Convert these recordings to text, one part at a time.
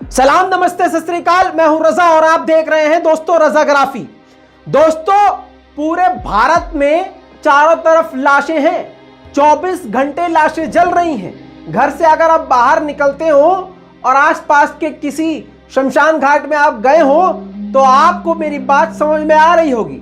सलाम, नमस्ते, सत श्री अकाल। मैं हूं रजा और आप देख रहे हैं दोस्तों रजाग्राफी। दोस्तों, पूरे भारत में चारों तरफ लाशें हैं। 24 घंटे लाशें जल रही हैं। घर से अगर आप बाहर निकलते हो और आसपास के किसी शमशान घाट में आप गए हो तो आपको मेरी बात समझ में आ रही होगी।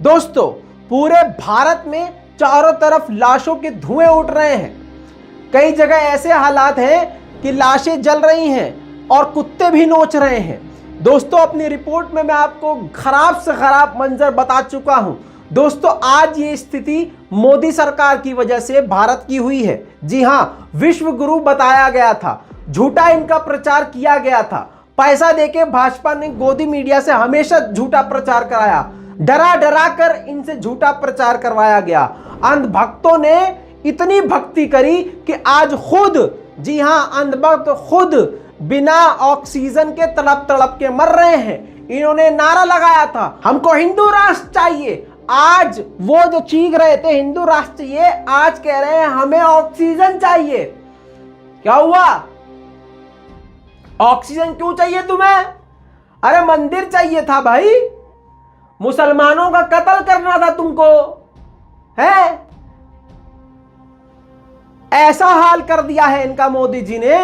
दोस्तों, पूरे भारत में चारों तरफ लाशों के धुएं उठ रहे हैं। कई जगह ऐसे हालात हैं कि लाशें जल रही हैं और कुत्ते भी नोच रहे हैं। दोस्तों, अपनी रिपोर्ट में मैं आपको खराब से खराब मंजर बता चुका हूं। दोस्तों, आज ये स्थिति मोदी सरकार की वजह से भारत की हुई है। जी हां, विश्व गुरु बताया गया था, झूठा इनका प्रचार किया गया था। पैसा देके भाजपा ने गोदी मीडिया से हमेशा झूठा प्रचार कराया, डरा डरा कर इनसे झूठा प्रचार करवाया गया। अंधभक्तों ने इतनी भक्ति करी कि आज खुद, जी हां, अंधभक्त खुद बिना ऑक्सीजन के तड़प तड़प के मर रहे हैं। इन्होंने नारा लगाया था, हमको हिंदू राष्ट्र चाहिए। आज वो जो चीख रहे थे हिंदू राष्ट्र चाहिए, आज कह रहे हैं हमें ऑक्सीजन चाहिए। क्या हुआ? ऑक्सीजन क्यों चाहिए तुम्हें? अरे मंदिर चाहिए था भाई, मुसलमानों का कत्ल करना था तुमको, है? ऐसा हाल कर दिया है इनका मोदी जी ने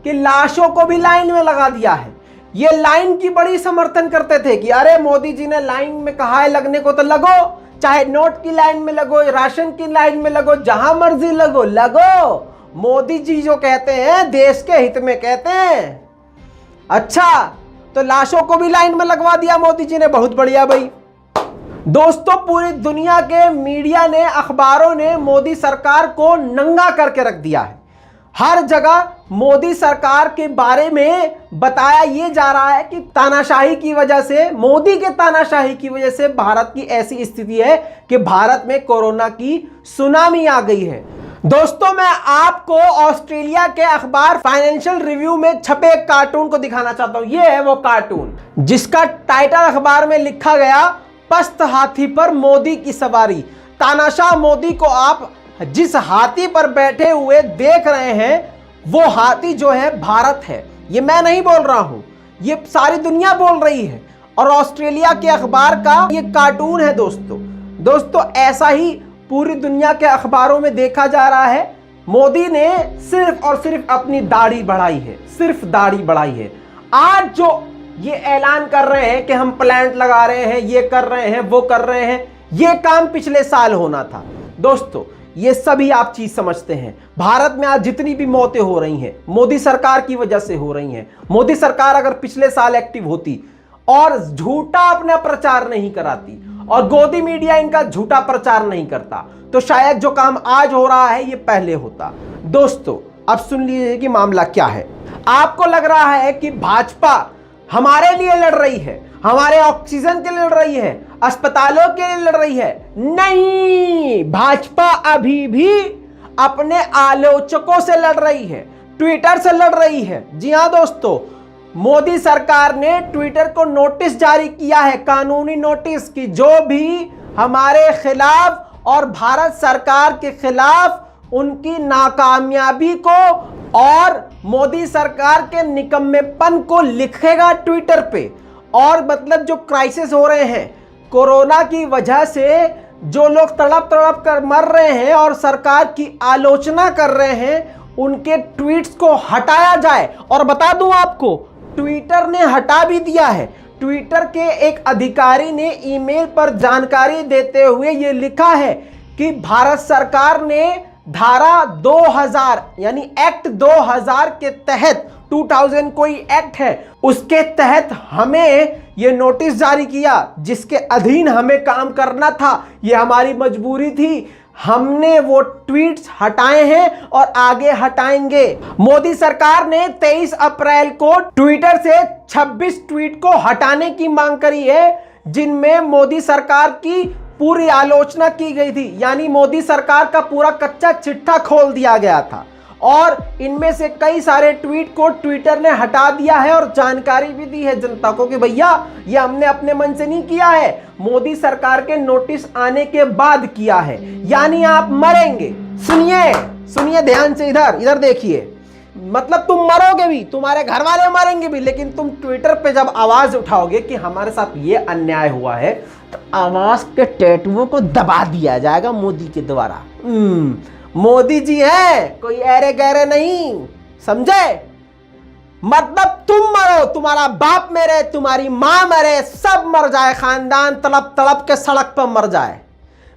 कि लाशों को भी लाइन में लगा दिया है। ये लाइन की बड़ी समर्थन करते थे कि अरे मोदी जी ने लाइन में कहा है लगने को तो लगो, चाहे नोट की लाइन में लगो, राशन की लाइन में लगो, जहां मर्जी लगो लगो। मोदी जी जो कहते हैं देश के हित में कहते हैं। अच्छा, तो लाशों को भी लाइन में लगवा दिया मोदी जी ने, बहुत बढ़िया भाई। दोस्तों, पूरी दुनिया के मीडिया ने, अखबारों ने मोदी सरकार को नंगा करके रख दिया है। हर जगह मोदी सरकार के बारे में बताया ये जा रहा है कि तानाशाही की वजह से, मोदी के तानाशाही की वजह से भारत की ऐसी स्थिति है कि भारत में कोरोना की सुनामी आ गई है। दोस्तों, मैं आपको ऑस्ट्रेलिया के अखबार फाइनेंशियल रिव्यू में छपे एक कार्टून को दिखाना चाहता हूं। ये है वो कार्टून जिसका टाइटल अखबार में लिखा गया, पस्त हाथी पर मोदी की सवारी। तानाशाह मोदी को आप जिस हाथी पर बैठे हुए देख रहे हैं वो हाथी जो है भारत है। ये मैं नहीं बोल रहा हूं, ये सारी दुनिया बोल रही है और ऑस्ट्रेलिया के अखबार का ये कार्टून है। दोस्तों, ऐसा ही पूरी दुनिया के अखबारों में देखा जा रहा है। मोदी ने सिर्फ और सिर्फ अपनी दाढ़ी बढ़ाई है, सिर्फ दाढ़ी बढ़ाई है। आज जो ये ऐलान कर रहे हैं कि हम प्लांट लगा रहे हैं, ये कर रहे हैं, वो कर रहे हैं, ये काम पिछले साल होना था। दोस्तों, ये सभी आप चीज समझते हैं। भारत में आज जितनी भी मौतें हो रही हैं मोदी सरकार की वजह से हो रही हैं। मोदी सरकार अगर पिछले साल एक्टिव होती और झूठा अपना प्रचार नहीं कराती और गोदी मीडिया इनका झूठा प्रचार नहीं करता तो शायद जो काम आज हो रहा है ये पहले होता। दोस्तों, अब सुन लीजिए कि मामला क्या है। आपको लग रहा है कि भाजपा हमारे लिए लड़ रही है, हमारे ऑक्सीजन के लिए लड़ रही है, अस्पतालों के लिए लड़ रही है। नहीं, भाजपा अभी भी अपने आलोचकों से लड़ रही है, ट्विटर से लड़ रही है। जी हां दोस्तों, मोदी सरकार ने ट्विटर को नोटिस जारी किया है, कानूनी नोटिस, कि जो भी हमारे खिलाफ और भारत सरकार के खिलाफ उनकी नाकामयाबी को और मोदी सरकार के निकम्मेपन को लिखेगा ट्विटर पे। और मतलब जो क्राइसिस हो रहे हैं कोरोना की वजह से, जो लोग तड़प तड़प कर मर रहे हैं और सरकार की आलोचना कर रहे हैं, उनके ट्वीट्स को हटाया जाए। और बता दूं आपको, ट्विटर ने हटा भी दिया है। ट्विटर के एक अधिकारी ने ईमेल पर जानकारी देते हुए ये लिखा है कि भारत सरकार ने धारा 2000 यानी एक्ट 2000 के तहत, 2000 कोई एक्ट है, उसके तहत हमें ये नोटिस जारी किया जिसके अधीन हमें काम करना था। ये हमारी मजबूरी थी। हमने वो ट्वीट्स हटाए हैं और आगे हटाएंगे। मोदी सरकार ने 23 अप्रैल को ट्विटर से 26 ट्वीट को हटाने की मांग करी है जिनमें मोदी सरकार की पूरी आलोचना की गई थी। यानी मोदी सरकार का पूरा कच्चा चिट्ठा खोल दिया गया था और इनमें से कई सारे ट्वीट को ट्विटर ने हटा दिया है और जानकारी भी दी है जनता को कि भैया ये हमने अपने मन से नहीं किया है, मोदी सरकार के नोटिस आने के बाद किया है। यानी आप मरेंगे। सुनिए ध्यान से, इधर देखिए। मतलब तुम मरोगे भी, तुम्हारे घर वाले मरेंगे भी, लेकिन तुम ट्विटर पे जब आवाज उठाओगे कि हमारे साथ ये अन्याय हुआ है, तो आवाज के टैटुओं को दबा दिया जाएगा मोदी के द्वारा। मोदी जी हैं, कोई ऐरे गहरे नहीं, समझे? मतलब तुम मरो, तुम्हारा बाप मरे, तुम्हारी मां मरे, सब मर जाए, खानदान तड़प तड़प के सड़क पर मर जाए,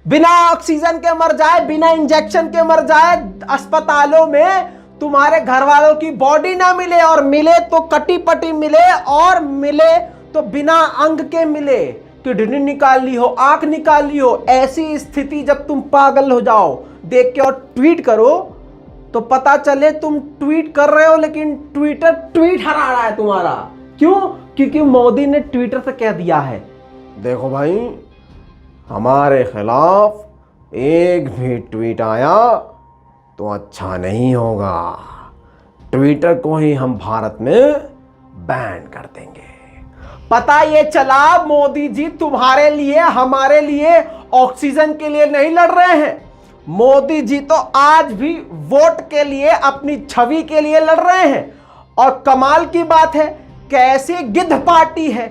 बिना ऑक्सीजन के मर जाए, बिना इंजेक्शन के मर जाए, अस्पतालों में तुम्हारे घर वालों की बॉडी ना मिले, और मिले तो कटी पटी मिले, और मिले तो बिना अंग के मिले, किडनी निकाल ली हो, आंख निकाल ली हो। ऐसी स्थिति जब तुम पागल हो जाओ देख के और ट्वीट करो, तो पता चले तुम ट्वीट कर रहे हो लेकिन ट्विटर ट्वीट हरा रहा है तुम्हारा। क्यों? क्योंकि मोदी ने ट्विटर से कह दिया है, देखो भाई, हमारे खिलाफ एक भी ट्वीट आया तो अच्छा नहीं होगा, ट्विटर को ही हम भारत में बैन कर देंगे। पता ये चला मोदी जी तुम्हारे लिए, हमारे लिए, ऑक्सीजन के लिए नहीं लड़ रहे हैं। मोदी जी तो आज भी वोट के लिए, अपनी छवि के लिए लड़ रहे हैं। और कमाल की बात है, कैसे गिद्ध पार्टी है,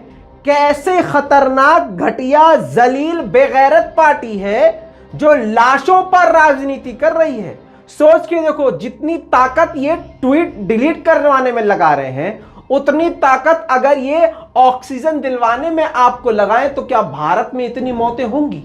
कैसे खतरनाक, घटिया, जलील, बेगैरत पार्टी है जो लाशों पर राजनीति कर रही है। सोच के देखो, जितनी ताकत ये ट्वीट डिलीट करवाने में लगा रहे हैं, उतनी ताकत अगर ये ऑक्सीजन दिलवाने में आपको लगाएं, तो क्या भारत में इतनी मौतें होंगी?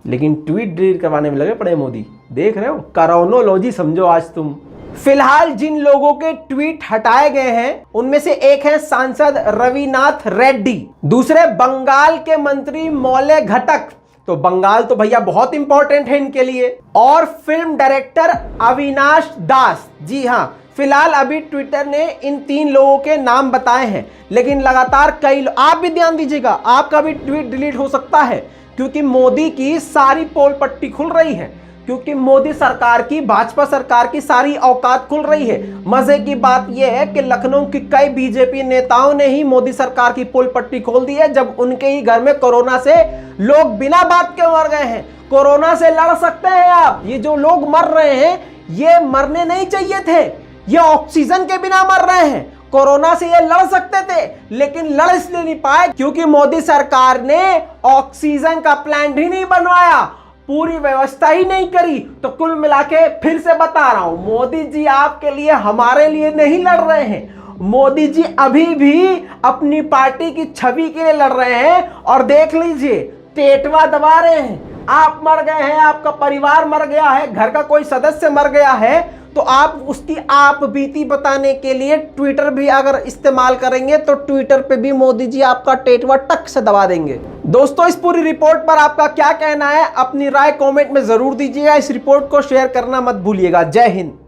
लेकिन ट्वीट डिलीट करवाने में लगे पड़े मोदी। देख रहे हो, कोरोनोलॉजी समझो आज तुम। फिलहाल जिन लोगों के ट्वीट हटाए गए हैं, उनमें से एक है सांसद रविनाथ रेड्डी, दूसरे बंगाल के मंत्री मौले घटक, तो बंगाल तो भैया बहुत इंपॉर्टेंट है इनके लिए, और फिल्म डायरेक्टर अविनाश दास। जी हां, फिलहाल अभी ट्विटर ने इन 3 लोगों के नाम बताए हैं, लेकिन लगातार कई, आप भी ध्यान दीजिएगा, आपका भी ट्वीट डिलीट हो सकता है, क्योंकि मोदी की सारी पोल पट्टी खुल रही है, क्योंकि मोदी सरकार की, भाजपा सरकार की सारी औकात खुल रही है। मजे की बात यह है कि लखनऊ की कई बीजेपी नेताओं ने ही मोदी सरकार की पोल पट्टी खोल दी है, जब उनके ही घर में कोरोना से लोग बिना बात के मर गए हैं। कोरोना से लड़ सकते हैं आप, ये जो लोग मर रहे हैं ये मरने नहीं चाहिए थे, ये ऑक्सीजन के बिना मर रहे हैं। कोरोना से ये लड़ सकते थे, लेकिन लड़ इसलिए नहीं पाए क्योंकि मोदी सरकार ने ऑक्सीजन का प्लांट ही नहीं बनवाया, पूरी व्यवस्था ही नहीं करी। तो कुल मिला के फिर से बता रहा हूं, मोदी जी आपके लिए, हमारे लिए नहीं लड़ रहे हैं। मोदी जी अभी भी अपनी पार्टी की छवि के लिए लड़ रहे हैं, और देख लीजिए टेटवा दबा रहे हैं। आप मर गए हैं, आपका परिवार मर गया है, घर का कोई सदस्य मर गया है, तो आप उसकी आप बीती बताने के लिए ट्विटर भी अगर इस्तेमाल करेंगे, तो ट्विटर पे भी मोदी जी आपका टेटवा टक से दबा देंगे। दोस्तों, इस पूरी रिपोर्ट पर आपका क्या कहना है? अपनी राय कमेंट में जरूर दीजिएगा। इस रिपोर्ट को शेयर करना मत भूलिएगा। जय हिंद।